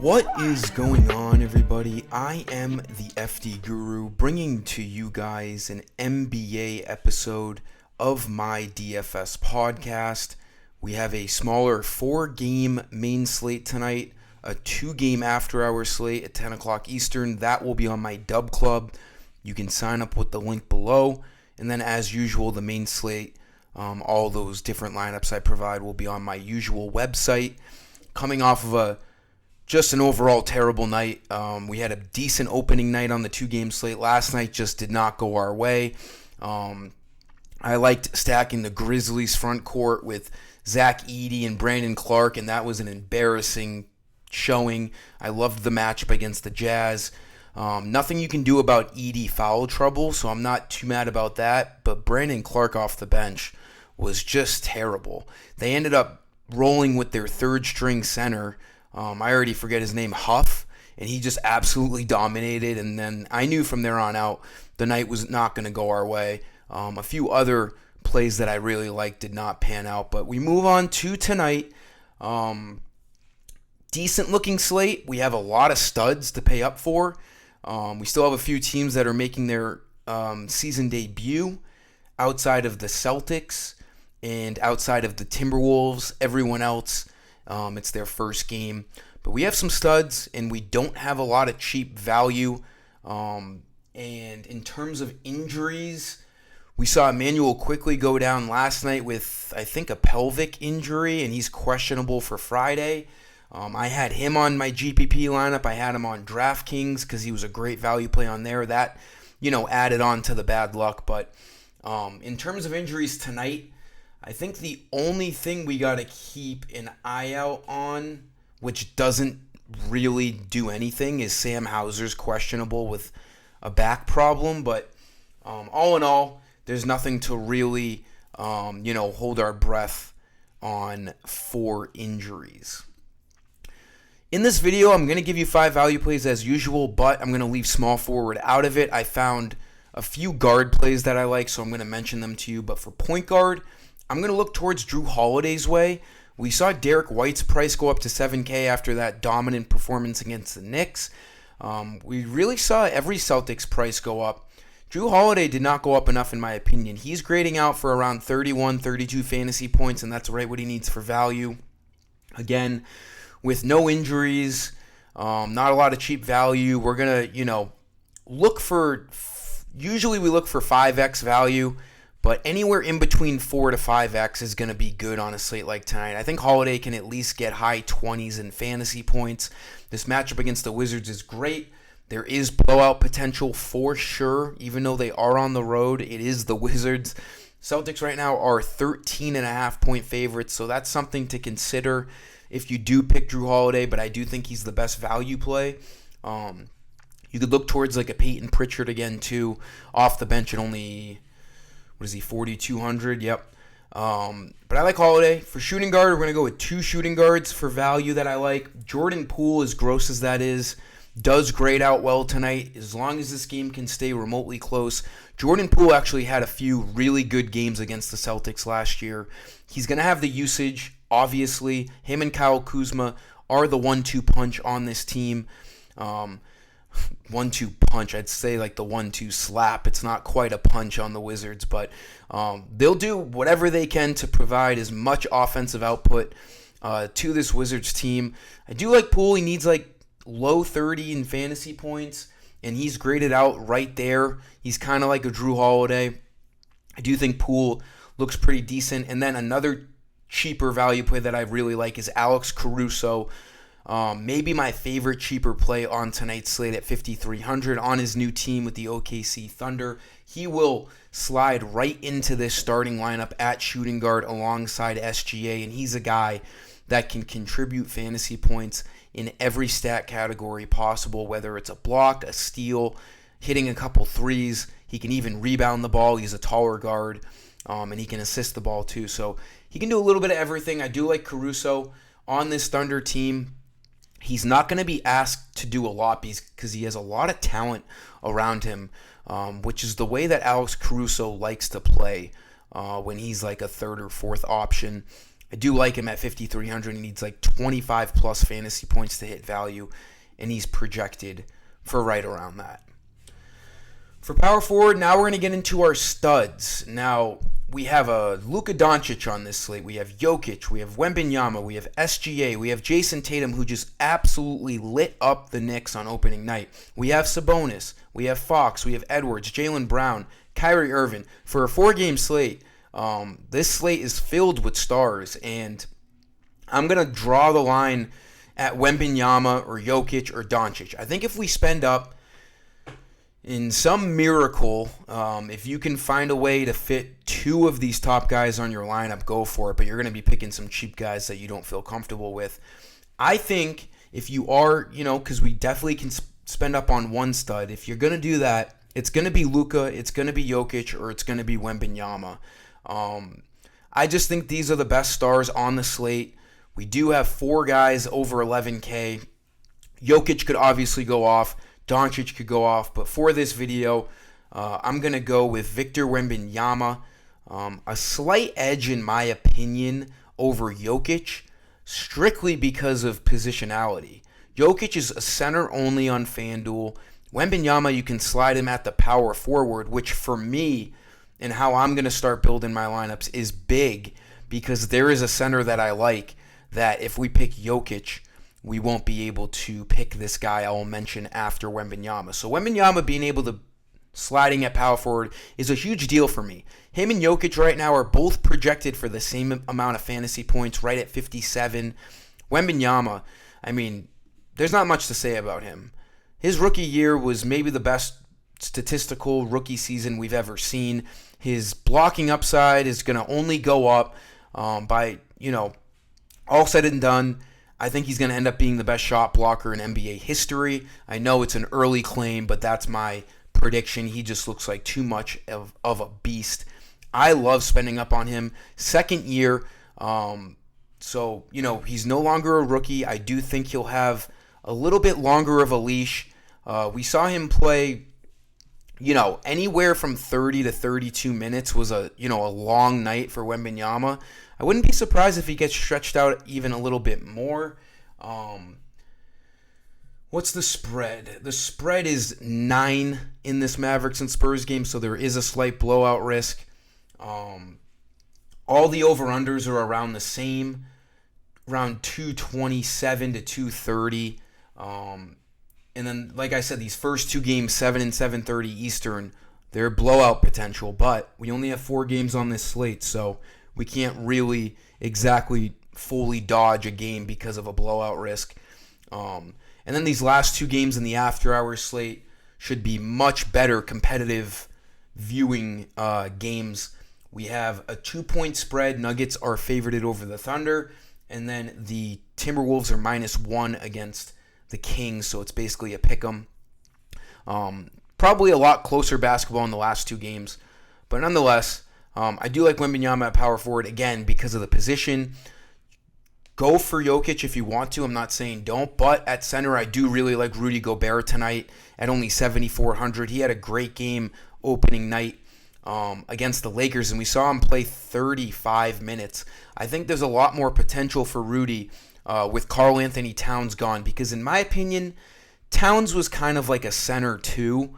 What is going on, everybody? I am the FDGURU, bringing to you guys an NBA episode of my DFS podcast. We have a smaller 4-game main slate tonight, a 2-game after-hour slate at 10 o'clock Eastern. That will be on my Dub Club. You can sign up with the link below. And then, as usual, the main slate, all those different lineups I provide will be on my usual website. Coming off of just an overall terrible night. We had a decent opening night on the 2-game slate. Last night just did not go our way. I liked stacking the Grizzlies front court with Zach Edey and Brandon Clark, and that was an embarrassing showing. I loved the matchup against the Jazz. Nothing you can do about Edey foul trouble, so I'm not too mad about that. But Brandon Clark off the bench was just terrible. They ended up rolling with their third-string center. I already forget his name, Huff, and he just absolutely dominated. And then I knew from there on out the night was not going to go our way. A few other plays that I really liked did not pan out. But we move on to tonight. Decent-looking slate. We have a lot of studs to pay up for. We still have a few teams that are making their season debut outside of the Celtics and outside of the Timberwolves. Everyone else, it's their first game. But we have some studs, and we don't have a lot of cheap value. And in terms of injuries, we saw Emmanuel quickly go down last night with, I think, a pelvic injury, and he's questionable for Friday. I had him on my GPP lineup. I had him on DraftKings because he was a great value play on there. That, added on to the bad luck. But in terms of injuries tonight, I think the only thing we got to keep an eye out on, which doesn't really do anything, is Sam Hauser's questionable with a back problem. But all in all, there's nothing to really, hold our breath on for injuries. In this video, I'm going to give you 5 value plays as usual, but I'm going to leave small forward out of it. I found a few guard plays that I like, so I'm going to mention them to you. But for point guard, I'm going to look towards Jrue Holiday's way. We saw Derek White's price go up to $7K after that dominant performance against the Knicks. We really saw every Celtics price go up. Jrue Holiday did not go up enough in my opinion. He's grading out for around 31, 32 fantasy points, and that's right what he needs for value. Again, with no injuries, not a lot of cheap value, we're going to, look for, usually we look for 5x value, but anywhere in between 4 to 5x is going to be good on a slate like tonight. I think Holiday can at least get high 20s in fantasy points. This matchup against the Wizards is great. There is blowout potential for sure, even though they are on the road. It is the Wizards. Celtics right now are 13.5-point favorites, so that's something to consider if you do pick Jrue Holiday, but I do think he's the best value play. You could look towards like a Peyton Pritchard again, too, off the bench at only, 4,200? Yep. But I like Holiday. For shooting guard, we're going to go with 2 shooting guards for value that I like. Jordan Poole, as gross as that is, does grade out well tonight. As long as this game can stay remotely close. Jordan Poole actually had a few really good games against the Celtics last year. He's going to have the usage. Obviously, him and Kyle Kuzma are the 1-2 punch on this team. 1-2 punch, I'd say like the 1-2 slap. It's not quite a punch on the Wizards, but they'll do whatever they can to provide as much offensive output to this Wizards team. I do like Poole. He needs like low 30 in fantasy points, and he's graded out right there. He's kind of like a Jrue Holiday. I do think Poole looks pretty decent. And then another cheaper value play that I really like is Alex Caruso. Maybe my favorite cheaper play on tonight's slate at 5,300 on his new team with the OKC Thunder. He will slide right into this starting lineup at shooting guard alongside SGA, and he's a guy that can contribute fantasy points in every stat category possible, whether it's a block, a steal, hitting a couple threes. He can even rebound the ball. He's a taller guard, and he can assist the ball too. So he can do a little bit of everything. I do like Caruso on this Thunder team. He's not going to be asked to do a lot because he has a lot of talent around him, which is the way that Alex Caruso likes to play when he's like a third or fourth option. I do like him at 5,300. He needs like 25 plus fantasy points to hit value, and he's projected for right around that. For power forward, now we're going to get into our studs. Now, we have a Luka Doncic on this slate. We have Jokic. We have Wembanyama. We have SGA. We have Jason Tatum, who just absolutely lit up the Knicks on opening night. We have Sabonis. We have Fox. We have Edwards, Jaylen Brown, Kyrie Irving. For a 4-game slate, this slate is filled with stars, and I'm going to draw the line at Wembanyama or Jokic or Doncic. I think if we spend up in some miracle, if you can find a way to fit 2 of these top guys on your lineup, go for it. But you're going to be picking some cheap guys that you don't feel comfortable with. I think if you are, because we definitely can spend up on one stud. If you're going to do that, it's going to be Luka, it's going to be Jokic, or it's going to be Wembanyama. I just think these are the best stars on the slate. We do have 4 guys over 11K. Jokic could obviously go off. Doncic could go off, but for this video, I'm going to go with Victor Wembanyama. A slight edge, in my opinion, over Jokic, strictly because of positionality. Jokic is a center only on FanDuel. Wembanyama, you can slide him at the power forward, which for me, and how I'm going to start building my lineups, is big, because there is a center that I like that if we pick Jokic, we won't be able to pick this guy I'll mention after Wembanyama. So Wembanyama being able to sliding at power forward is a huge deal for me. Him and Jokic right now are both projected for the same amount of fantasy points, right at 57. Wembanyama, I mean, there's not much to say about him. His rookie year was maybe the best statistical rookie season we've ever seen. His blocking upside is going to only go up by, all said and done. I think he's going to end up being the best shot blocker in NBA history. I know it's an early claim, but that's my prediction. He just looks like too much of a beast. I love spending up on him. Second year, so, he's no longer a rookie. I do think he'll have a little bit longer of a leash. We saw him play, anywhere from 30 to 32 minutes was a long night for Wembanyama. I wouldn't be surprised if he gets stretched out even a little bit more. What's the spread? The spread is 9 in this Mavericks and Spurs game, so there is a slight blowout risk. All the over-unders are around the same, around 227 to 230. And then, like I said, these first 2 games, 7 and 7:30 Eastern, they're blowout potential, but we only have 4 games on this slate, so we can't really exactly fully dodge a game because of a blowout risk. And then these last 2 games in the after-hours slate should be much better competitive viewing games. We have a 2-point spread. Nuggets are favorited over the Thunder, and then the Timberwolves are -1 against the Kings, so it's basically a pick'em. Probably a lot closer basketball in the last 2 games, but nonetheless, I do like Wembanyama at power forward, again, because of the position. Go for Jokic if you want to. I'm not saying don't, but at center, I do really like Rudy Gobert tonight at only 7,400. He had a great game opening night against the Lakers, and we saw him play 35 minutes. I think there's a lot more potential for Rudy with Karl Anthony Towns gone, because in my opinion, Towns was kind of like a center too.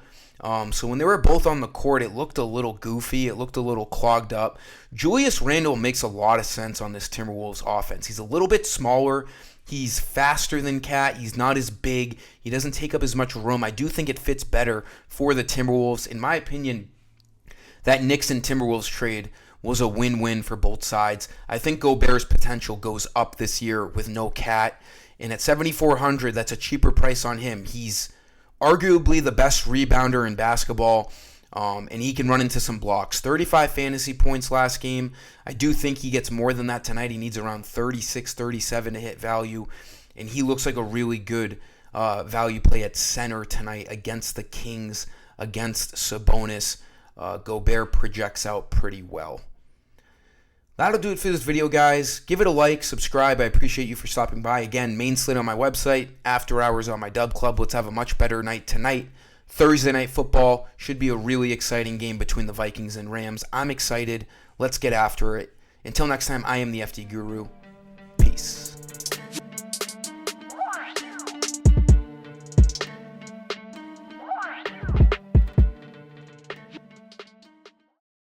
So when they were both on the court, it looked a little goofy. It looked a little clogged up. Julius Randle makes a lot of sense on this Timberwolves offense. He's a little bit smaller. He's faster than Cat. He's not as big. He doesn't take up as much room. I do think it fits better for the Timberwolves. In my opinion, that Knicks and Timberwolves trade was a win-win for both sides. I think Gobert's potential goes up this year with no Cat. And at 7,400, that's a cheaper price on him. He's arguably the best rebounder in basketball, and he can run into some blocks. 35 fantasy points last game. I do think he gets more than that tonight. He needs around 36, 37 to hit value, and he looks like a really good value play at center tonight against the Kings, against Sabonis. Gobert projects out pretty well. That'll do it for this video, guys. Give it a like, subscribe. I appreciate you for stopping by. Again, main slate on my website, after hours on my Dub Club. Let's have a much better night tonight. Thursday Night Football should be a really exciting game between the Vikings and Rams. I'm excited. Let's get after it. Until next time, I am the FD Guru. Peace.